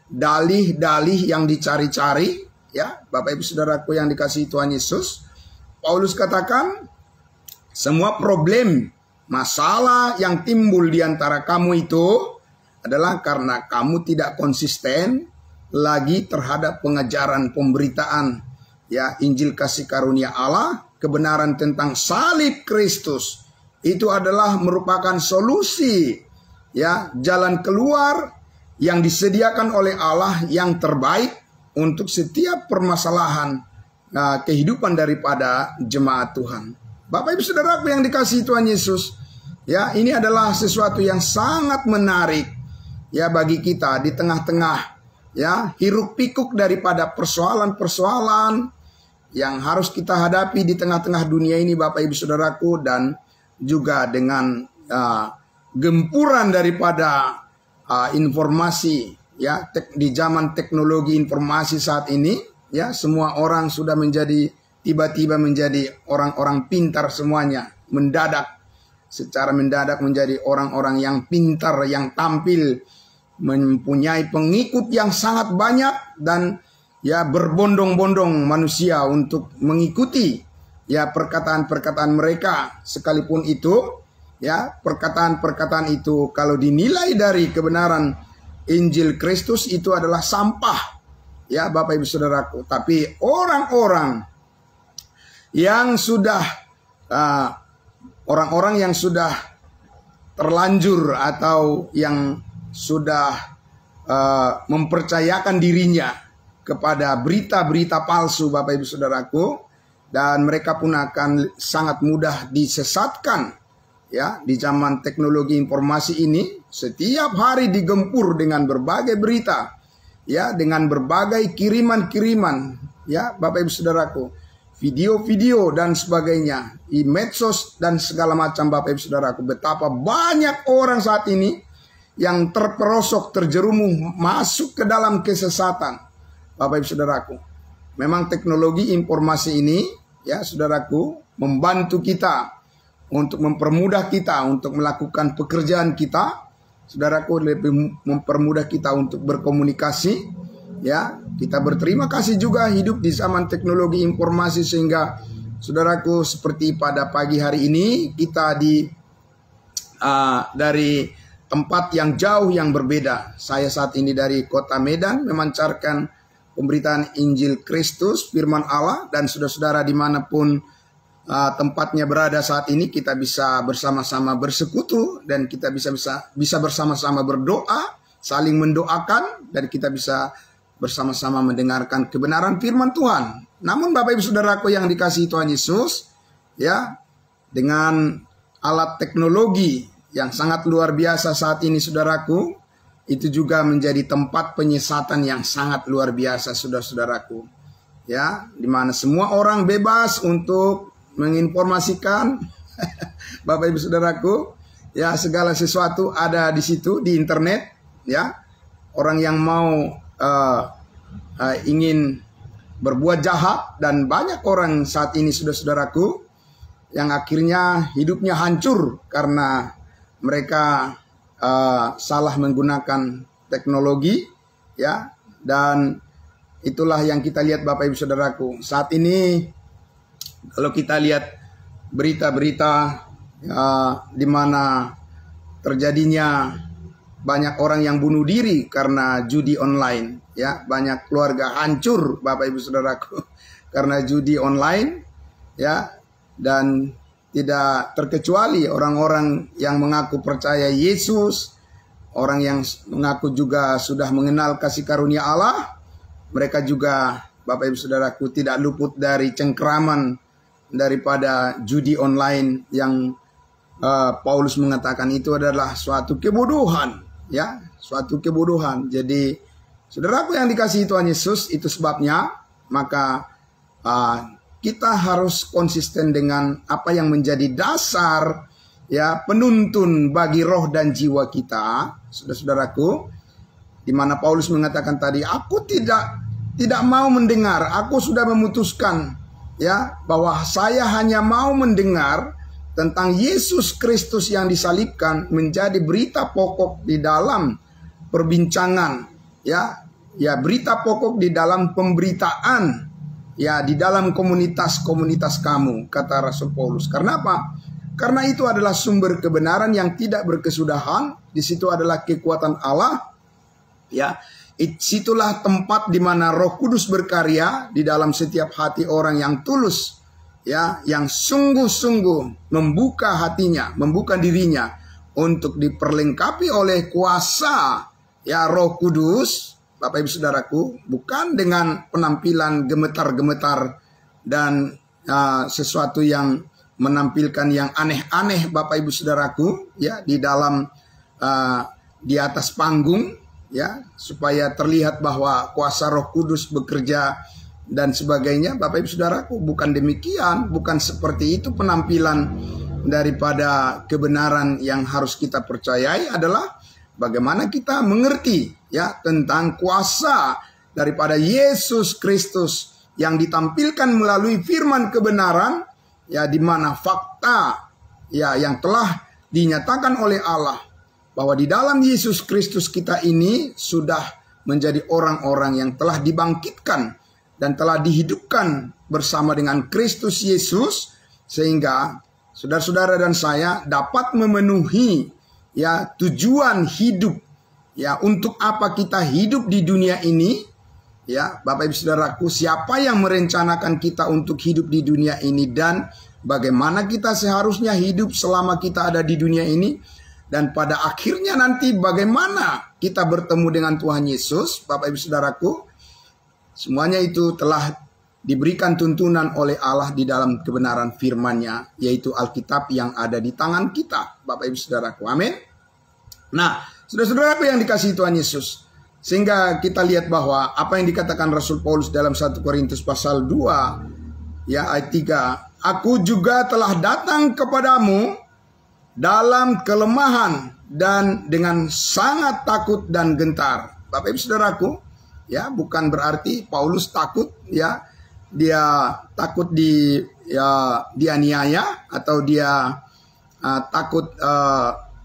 dalih-dalih yang dicari-cari. Ya, Bapak Ibu Saudaraku yang dikasihi Tuhan Yesus, Paulus katakan, semua problem, masalah yang timbul di antara kamu itu adalah karena kamu tidak konsisten lagi terhadap pengajaran pemberitaan, ya, Injil kasih karunia Allah, kebenaran tentang salib Kristus. Itu adalah merupakan solusi, ya, jalan keluar yang disediakan oleh Allah yang terbaik untuk setiap permasalahan kehidupan daripada jemaat Tuhan. Bapak Ibu Saudaraku yang dikasihi Tuhan Yesus, ya, ini adalah sesuatu yang sangat menarik, ya, bagi kita di tengah-tengah, ya, hiruk pikuk daripada persoalan-persoalan yang harus kita hadapi di tengah-tengah dunia ini, Bapak Ibu Saudaraku, dan juga dengan gempuran daripada informasi, ya, di zaman teknologi informasi saat ini, ya, semua orang sudah tiba-tiba menjadi orang-orang pintar semuanya, secara mendadak menjadi orang-orang yang pintar, yang tampil, mempunyai pengikut yang sangat banyak, dan ya berbondong-bondong manusia untuk mengikuti, ya, perkataan-perkataan mereka. Sekalipun itu, ya, perkataan-perkataan itu kalau dinilai dari kebenaran Injil Kristus itu adalah sampah, ya Bapak Ibu Saudaraku. Tapi orang-orang yang sudah terlanjur atau yang sudah mempercayakan dirinya kepada berita-berita palsu, Bapak Ibu Saudaraku, dan mereka pun akan sangat mudah disesatkan, ya, di zaman teknologi informasi ini. Setiap hari digempur dengan berbagai berita, ya, dengan berbagai kiriman-kiriman, ya Bapak Ibu Saudaraku, video-video dan sebagainya, di medsos dan segala macam, Bapak Ibu Saudaraku. Betapa banyak orang saat ini yang terperosok, terjerumus masuk ke dalam kesesatan, Bapak Ibu Saudaraku. Memang teknologi informasi ini, ya Saudaraku, membantu kita untuk mempermudah kita untuk melakukan pekerjaan kita. Saudaraku, lebih mempermudah kita untuk berkomunikasi. Ya, kita berterima kasih juga hidup di zaman teknologi informasi, sehingga saudaraku, seperti pada pagi hari ini kita dari tempat yang jauh yang berbeda. Saya saat ini dari kota Medan memancarkan pemberitaan Injil Kristus, firman Allah, dan saudara-saudara dimanapun tempatnya berada saat ini, kita bisa bersama-sama bersekutu, dan kita bisa bersama-sama berdoa, saling mendoakan, dan kita bisa bersama-sama mendengarkan kebenaran firman Tuhan. Namun Bapak Ibu Saudaraku yang dikasihi Tuhan Yesus, ya, dengan alat teknologi yang sangat luar biasa saat ini, saudaraku, itu juga menjadi tempat penyesatan yang sangat luar biasa, saudara-saudaraku. Ya, di mana semua orang bebas untuk menginformasikan Bapak Ibu Saudaraku, ya, segala sesuatu ada di situ di internet, ya. Orang yang mau ingin berbuat jahat, dan banyak orang saat ini, saudara-saudaraku, yang akhirnya hidupnya hancur karena mereka salah menggunakan teknologi, ya. Dan itulah yang kita lihat, Bapak Ibu Saudaraku. Saat ini kalau kita lihat berita-berita di mana terjadinya banyak orang yang bunuh diri karena judi online, ya, banyak keluarga hancur Bapak Ibu Saudaraku karena judi online, ya, dan tidak terkecuali orang-orang yang mengaku percaya Yesus, orang yang mengaku juga sudah mengenal kasih karunia Allah, mereka juga Bapak Ibu Saudaraku tidak luput dari cengkeraman daripada judi online yang Paulus mengatakan itu adalah suatu kebodohan, ya, suatu kebodohan. Jadi saudaraku yang dikasihi Tuhan Yesus, itu sebabnya maka kita harus konsisten dengan apa yang menjadi dasar, ya, penuntun bagi roh dan jiwa kita, saudara-saudaraku, di mana Paulus mengatakan tadi, aku tidak mau mendengar, aku sudah memutuskan, ya, bahwa saya hanya mau mendengar tentang Yesus Kristus yang disalibkan menjadi berita pokok di dalam perbincangan, ya, berita pokok di dalam pemberitaan, ya, di dalam komunitas-komunitas kamu, kata Rasul Paulus. Karena apa? Karena itu adalah sumber kebenaran yang tidak berkesudahan. Di situ adalah kekuatan Allah, ya. Situlah tempat di mana Roh Kudus berkarya di dalam setiap hati orang yang tulus, ya, yang sungguh-sungguh membuka hatinya, membuka dirinya untuk diperlengkapi oleh kuasa, ya, Roh Kudus. Bapak Ibu Saudaraku, bukan dengan penampilan gemetar-gemetar dan sesuatu yang menampilkan yang aneh-aneh, Bapak Ibu Saudaraku, ya, di dalam di atas panggung, ya, supaya terlihat bahwa kuasa Roh Kudus bekerja dan sebagainya. Bapak Ibu Saudaraku, bukan demikian, bukan seperti itu penampilan daripada kebenaran. Yang harus kita percayai adalah bagaimana kita mengerti, ya, tentang kuasa daripada Yesus Kristus yang ditampilkan melalui firman kebenaran, ya, di mana fakta, ya, yang telah dinyatakan oleh Allah bahwa di dalam Yesus Kristus kita ini sudah menjadi orang-orang yang telah dibangkitkan dan telah dihidupkan bersama dengan Kristus Yesus, sehingga saudara-saudara dan saya dapat memenuhi, ya, tujuan hidup, ya, untuk apa kita hidup di dunia ini, ya, Bapak Ibu Saudaraku, siapa yang merencanakan kita untuk hidup di dunia ini dan bagaimana kita seharusnya hidup selama kita ada di dunia ini, dan pada akhirnya nanti bagaimana kita bertemu dengan Tuhan Yesus. Bapak Ibu Saudaraku, semuanya itu telah diberikan tuntunan oleh Allah di dalam kebenaran firman-Nya, yaitu Alkitab yang ada di tangan kita, Bapak Ibu Saudaraku. Amin. Nah, saudara-saudaraku yang dikasihi Tuhan Yesus, sehingga kita lihat bahwa apa yang dikatakan Rasul Paulus dalam 1 Korintus pasal 2, ya, ayat 3, aku juga telah datang kepadamu dalam kelemahan dan dengan sangat takut dan gentar. Bapak Ibu Saudaraku, ya, bukan berarti Paulus takut, ya, dia takut dianiaya atau dia takut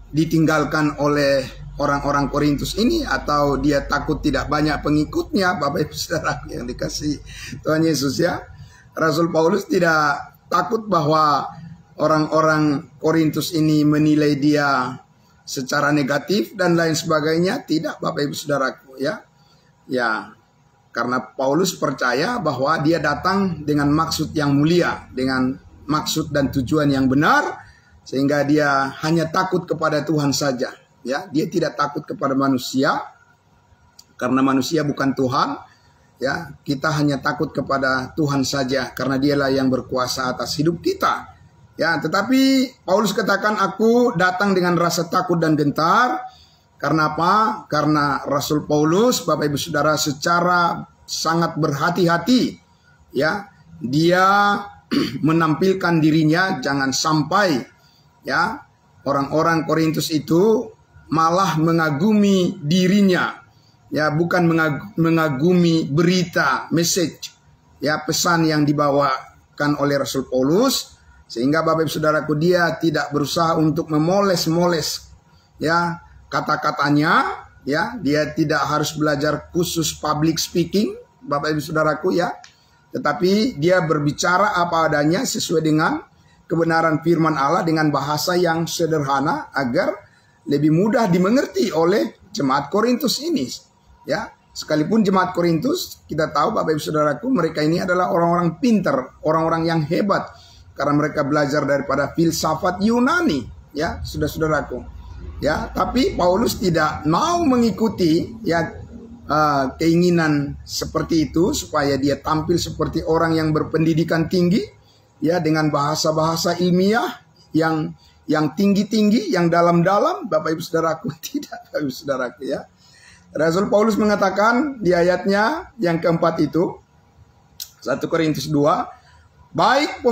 ditinggalkan oleh orang-orang Korintus ini, atau dia takut tidak banyak pengikutnya. Bapak Ibu Saudara yang dikasihi Tuhan Yesus, ya, Rasul Paulus tidak takut bahwa orang-orang Korintus ini menilai dia secara negatif dan lain sebagainya. Tidak, Bapak Ibu Saudaraku, ya. Ya, karena Paulus percaya bahwa dia datang dengan maksud yang mulia, dengan maksud dan tujuan yang benar, sehingga dia hanya takut kepada Tuhan saja, ya. Dia tidak takut kepada manusia, karena manusia bukan Tuhan, ya. Kita hanya takut kepada Tuhan saja, karena Dialah yang berkuasa atas hidup kita, ya. Tetapi Paulus katakan, aku datang dengan rasa takut dan gentar. Karena apa? Karena Rasul Paulus, Bapak Ibu Saudara, secara sangat berhati-hati, ya, dia menampilkan dirinya jangan sampai, ya, orang-orang Korintus itu malah mengagumi dirinya, ya, bukan mengagumi berita, message, ya, pesan yang dibawakan oleh Rasul Paulus. Sehingga Bapak Ibu Saudaraku, dia tidak berusaha untuk memoles-moles, ya, kata-katanya, ya. Dia tidak harus belajar khusus public speaking, Bapak Ibu Saudaraku, ya. Tetapi dia berbicara apa adanya sesuai dengan kebenaran firman Allah dengan bahasa yang sederhana agar lebih mudah dimengerti oleh jemaat Korintus ini. Ya, sekalipun jemaat Korintus, kita tahu Bapak Ibu Saudaraku, mereka ini adalah orang-orang pintar, orang-orang yang hebat karena mereka belajar daripada filsafat Yunani, ya, saudara-saudaraku. Ya, tapi Paulus tidak mau mengikuti keinginan seperti itu supaya dia tampil seperti orang yang berpendidikan tinggi, ya, dengan bahasa-bahasa ilmiah yang tinggi-tinggi, yang dalam-dalam. Bapak Ibu Saudaraku, tidak, Bapak Ibu Saudaraku, ya. Rasul Paulus mengatakan di ayatnya yang keempat itu, 1 Korintus 2, baik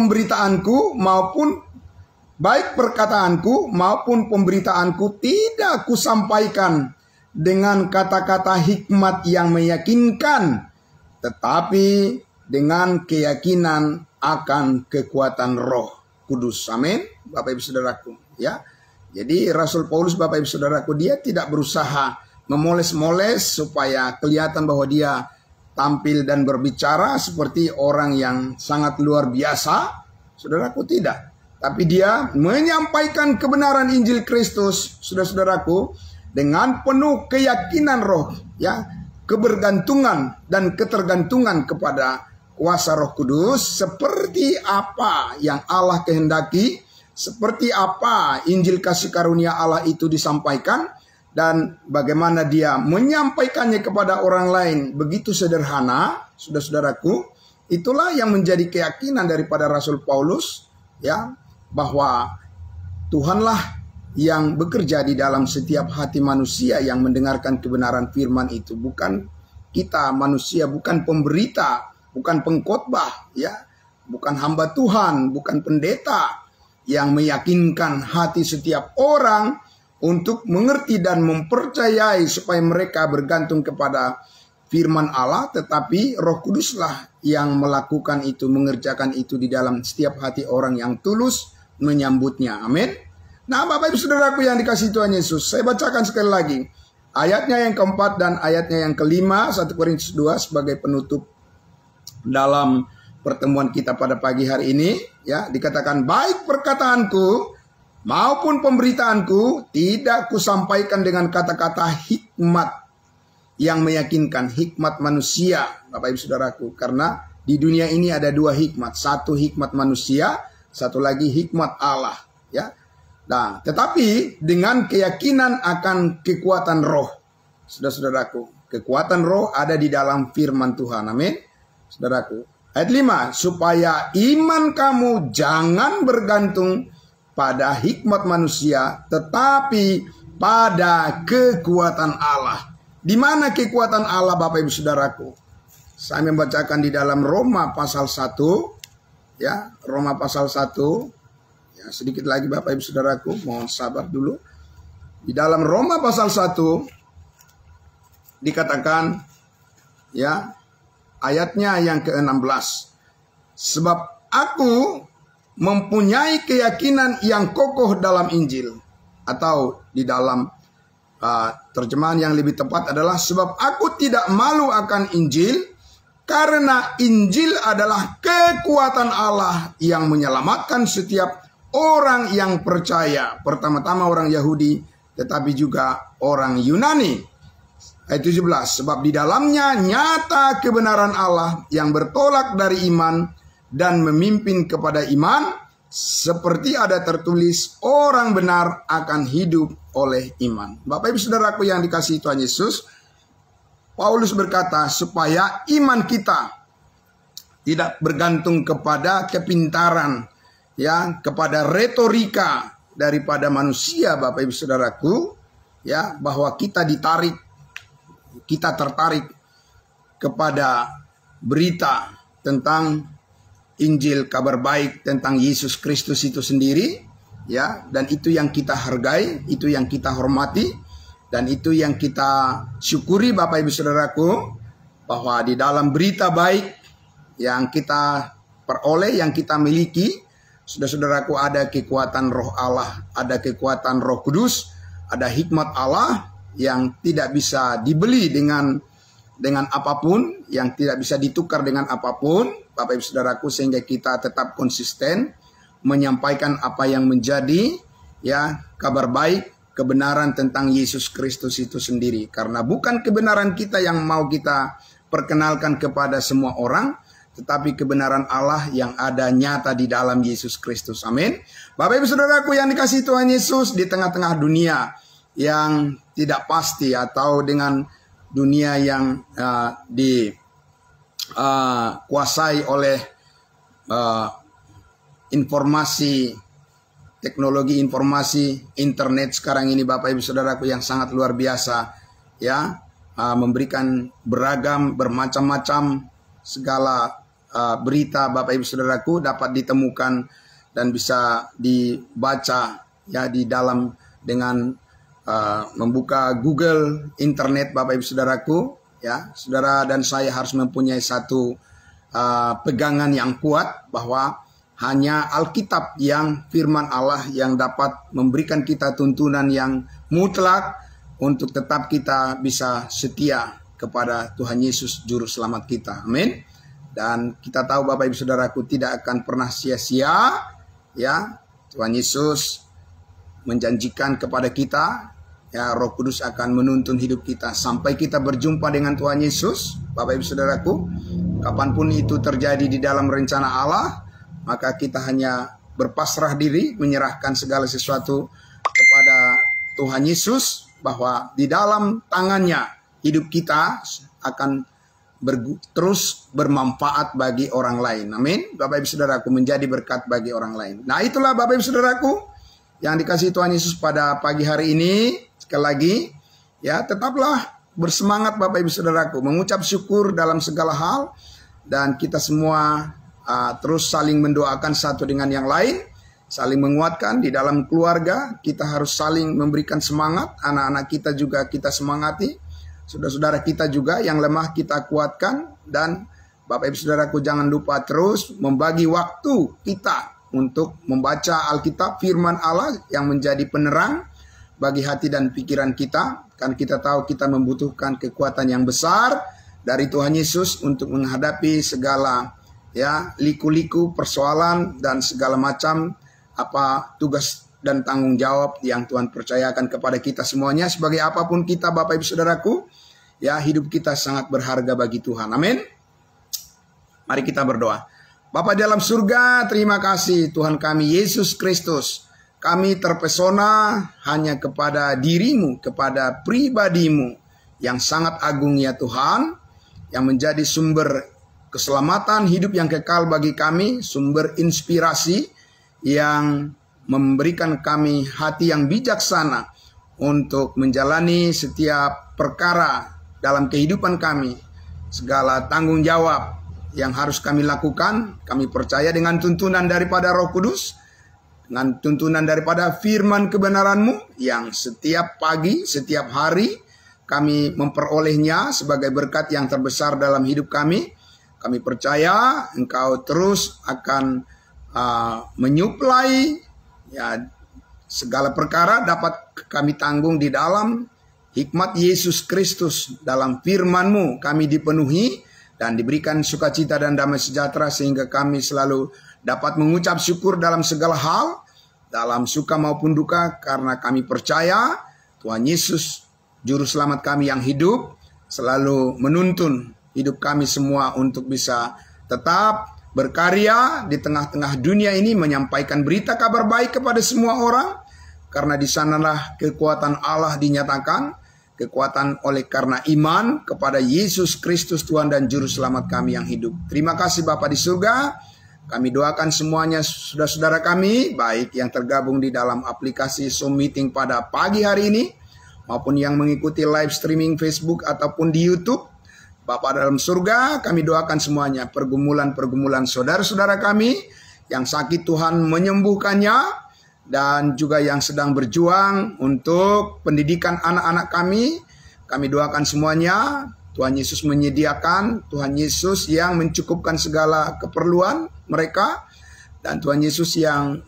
perkataanku maupun pemberitaanku tidak kusampaikan dengan kata-kata hikmat yang meyakinkan, tetapi dengan keyakinan akan kekuatan Roh Kudus. Amin, Bapak Ibu Saudaraku, ya. Jadi Rasul Paulus, Bapak Ibu Saudaraku, dia tidak berusaha memoles-moles supaya kelihatan bahwa dia tampil dan berbicara seperti orang yang sangat luar biasa. Saudaraku, tidak. Tapi dia menyampaikan kebenaran Injil Kristus, saudara-saudaraku, dengan penuh keyakinan roh, ya, kebergantungan dan ketergantungan kepada kuasa Roh Kudus, seperti apa yang Allah kehendaki, seperti apa Injil kasih karunia Allah itu disampaikan, dan bagaimana dia menyampaikannya kepada orang lain begitu sederhana, saudara-saudaraku. Itulah yang menjadi keyakinan daripada Rasul Paulus, ya, bahwa Tuhanlah yang bekerja di dalam setiap hati manusia yang mendengarkan kebenaran firman itu. Bukan kita manusia, bukan pemberita, bukan pengkhotbah, ya, bukan hamba Tuhan, bukan pendeta yang meyakinkan hati setiap orang untuk mengerti dan mempercayai supaya mereka bergantung kepada firman Allah, tetapi Roh Kuduslah yang melakukan itu, mengerjakan itu di dalam setiap hati orang yang tulus menyambutnya. Amin. Nah, Bapak Ibu Saudaraku yang dikasihi Tuhan Yesus, saya bacakan sekali lagi ayatnya yang keempat dan ayatnya yang kelima, 1 Korintus 2 sebagai penutup dalam pertemuan kita pada pagi hari ini, ya. Dikatakan, baik perkataanku maupun pemberitaanku tidak kusampaikan dengan kata-kata hikmat yang meyakinkan, hikmat manusia, Bapak Ibu Saudaraku, karena di dunia ini ada dua hikmat, satu hikmat manusia, satu lagi hikmat Allah, ya. Nah, tetapi dengan keyakinan akan kekuatan roh, saudara-saudaraku, kekuatan roh ada di dalam firman Tuhan. Amin, saudaraku. Ayat 5, supaya iman kamu jangan bergantung pada hikmat manusia, tetapi pada kekuatan Allah. Di mana kekuatan Allah, Bapak Ibu Saudaraku? Saya membacakan di dalam Roma pasal 1, ya, Roma pasal 1. Ya, sedikit lagi Bapak Ibu Saudaraku, mohon sabar dulu. Di dalam Roma pasal 1 dikatakan, ya, ayatnya yang ke-16. Sebab aku mempunyai keyakinan yang kokoh dalam Injil. Atau di dalam terjemahan yang lebih tepat adalah, sebab aku tidak malu akan Injil, karena Injil adalah kekuatan Allah yang menyelamatkan setiap orang yang percaya. Pertama-tama orang Yahudi, tetapi juga orang Yunani. Ayat 17, sebab di dalamnya nyata kebenaran Allah yang bertolak dari iman dan memimpin kepada iman, seperti ada tertulis, orang benar akan hidup oleh iman. Bapak Ibu Saudaraku yang dikasihi Tuhan Yesus, Paulus berkata supaya iman kita tidak bergantung kepada kepintaran, ya, kepada retorika daripada manusia, Bapak Ibu Saudaraku, ya, bahwa kita tertarik kepada berita tentang Injil, kabar baik tentang Yesus Kristus itu sendiri, ya, dan itu yang kita hargai, itu yang kita hormati, dan itu yang kita syukuri, Bapak Ibu Saudaraku, bahwa di dalam berita baik yang kita peroleh, yang kita miliki, saudara-saudaraku, ada kekuatan Roh Allah, ada kekuatan Roh Kudus, ada hikmat Allah yang tidak bisa dibeli dengan apapun, yang tidak bisa ditukar dengan apapun, Bapak Ibu Saudaraku, sehingga kita tetap konsisten menyampaikan apa yang menjadi kabar baik, kebenaran tentang Yesus Kristus itu sendiri. Karena bukan kebenaran kita yang mau kita perkenalkan kepada semua orang, tetapi kebenaran Allah yang ada nyata di dalam Yesus Kristus. Amin. Bapak Ibu Saudaraku yang dikasihi Tuhan Yesus, di tengah-tengah dunia yang tidak pasti atau dengan dunia yang dikuasai oleh informasi, teknologi informasi, internet sekarang ini, Bapak Ibu Saudaraku, yang sangat luar biasa, memberikan beragam, bermacam-macam segala berita, Bapak Ibu Saudaraku, dapat ditemukan dan bisa dibaca di dalam dengan membuka Google, internet, Bapak Ibu Saudaraku. Saudara dan saya harus mempunyai satu pegangan yang kuat bahwa hanya Alkitab yang firman Allah yang dapat memberikan kita tuntunan yang mutlak untuk tetap kita bisa setia kepada Tuhan Yesus Juru Selamat kita. Amin. Dan kita tahu Bapak Ibu Saudaraku tidak akan pernah sia-sia. Tuhan Yesus menjanjikan kepada kita, Roh Kudus akan menuntun hidup kita sampai kita berjumpa dengan Tuhan Yesus. Bapak Ibu Saudaraku, kapanpun itu terjadi di dalam rencana Allah, maka kita hanya berpasrah diri, menyerahkan segala sesuatu kepada Tuhan Yesus, bahwa di dalam tangannya hidup kita akan terus bermanfaat bagi orang lain. Amin. Bapak Ibu Saudaraku, menjadi berkat bagi orang lain. Nah, itulah Bapak Ibu Saudaraku yang dikasihi Tuhan Yesus pada pagi hari ini. Sekali lagi, tetaplah bersemangat Bapak Ibu Saudaraku, mengucap syukur dalam segala hal, dan kita semua terus saling mendoakan satu dengan yang lain, saling menguatkan di dalam keluarga. Kita harus saling memberikan semangat, anak-anak kita juga kita semangati, saudara-saudara kita juga yang lemah kita kuatkan. Dan Bapak Ibu Saudaraku, jangan lupa terus membagi waktu kita untuk membaca Alkitab, firman Allah yang menjadi penerang bagi hati dan pikiran kita. Kan kita tahu kita membutuhkan kekuatan yang besar dari Tuhan Yesus untuk menghadapi segala liku-liku, persoalan, dan segala macam tugas dan tanggung jawab yang Tuhan percayakan kepada kita semuanya. Sebagai apapun kita Bapak Ibu Saudaraku, hidup kita sangat berharga bagi Tuhan. Amin. Mari kita berdoa. Bapa dalam surga, terima kasih Tuhan kami Yesus Kristus. Kami terpesona hanya kepada diri-Mu, kepada pribadi-Mu yang sangat agung ya Tuhan, yang menjadi sumber keselamatan hidup yang kekal bagi kami, sumber inspirasi yang memberikan kami hati yang bijaksana untuk menjalani setiap perkara dalam kehidupan kami. Segala tanggung jawab yang harus kami lakukan, kami percaya dengan tuntunan daripada Roh Kudus, dengan tuntunan daripada firman kebenaran-Mu yang setiap pagi, setiap hari kami memperolehnya sebagai berkat yang terbesar dalam hidup kami. Kami percaya Engkau terus akan menyuplai segala perkara dapat kami tanggung di dalam hikmat Yesus Kristus. Dalam firman-Mu kami dipenuhi dan diberikan sukacita dan damai sejahtera, sehingga kami selalu dapat mengucap syukur dalam segala hal, dalam suka maupun duka, karena kami percaya Tuhan Yesus Juru Selamat kami yang hidup selalu menuntun hidup kami semua untuk bisa tetap berkarya di tengah-tengah dunia ini, menyampaikan berita kabar baik kepada semua orang, karena di sanalah kekuatan Allah dinyatakan, kekuatan oleh karena iman kepada Yesus Kristus Tuhan dan Juru Selamat kami yang hidup. Terima kasih Bapa di surga. Kami doakan semuanya saudara-saudara kami, baik yang tergabung di dalam aplikasi Zoom Meeting pada pagi hari ini, maupun yang mengikuti live streaming Facebook ataupun di YouTube. Bapa dalam surga, kami doakan semuanya, pergumulan-pergumulan saudara-saudara kami yang sakit Tuhan menyembuhkannya, dan juga yang sedang berjuang untuk pendidikan anak-anak kami. Kami doakan semuanya, Tuhan Yesus menyediakan, Tuhan Yesus yang mencukupkan segala keperluan mereka, dan Tuhan Yesus yang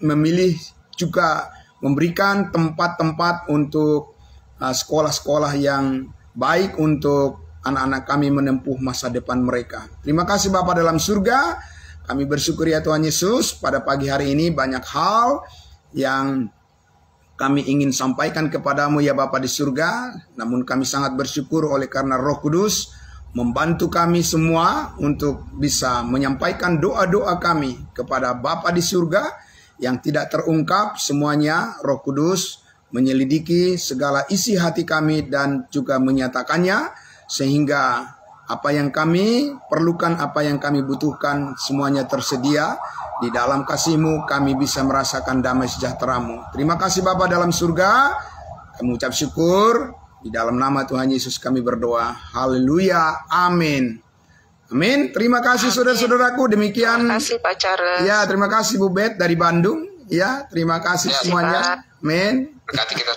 memilih juga memberikan tempat-tempat untuk sekolah-sekolah yang baik untuk anak-anak kami menempuh masa depan mereka. Terima kasih Bapa dalam surga. Kami bersyukur ya Tuhan Yesus, pada pagi hari ini banyak hal yang kami ingin sampaikan kepadamu ya Bapa di surga. Namun kami sangat bersyukur oleh karena Roh Kudus membantu kami semua untuk bisa menyampaikan doa-doa kami kepada Bapa di surga yang tidak terungkap. Semuanya Roh Kudus menyelidiki segala isi hati kami dan juga menyatakannya, sehingga apa yang kami perlukan, apa yang kami butuhkan, semuanya tersedia. Di dalam kasih-Mu kami bisa merasakan damai sejahtera-Mu. Terima kasih Bapa dalam surga. Kami ucap syukur. Di dalam nama Tuhan Yesus kami berdoa. Haleluya. Amin. Amin. Terima kasih saudara-saudaraku. Demikian. Terima kasih Pak Charles. Ya, terima kasih Bu Bet dari Bandung. Ya, terima kasih semuanya. Amin. Berkati kita.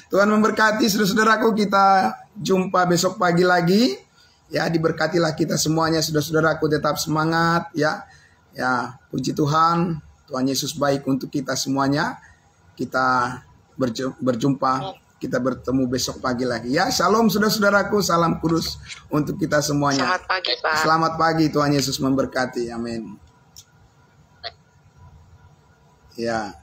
Tuhan memberkati saudara-saudaraku. Kita jumpa besok pagi lagi. Ya, diberkatilah kita semuanya, saudara-saudaraku, tetap semangat ya. Ya, puji Tuhan. Tuhan Yesus baik untuk kita semuanya. Kita berjumpa, kita bertemu besok pagi lagi. Ya, shalom saudara-saudaraku, salam kudus untuk kita semuanya. Selamat pagi Pak. Selamat pagi, Tuhan Yesus memberkati. Amin. Ya.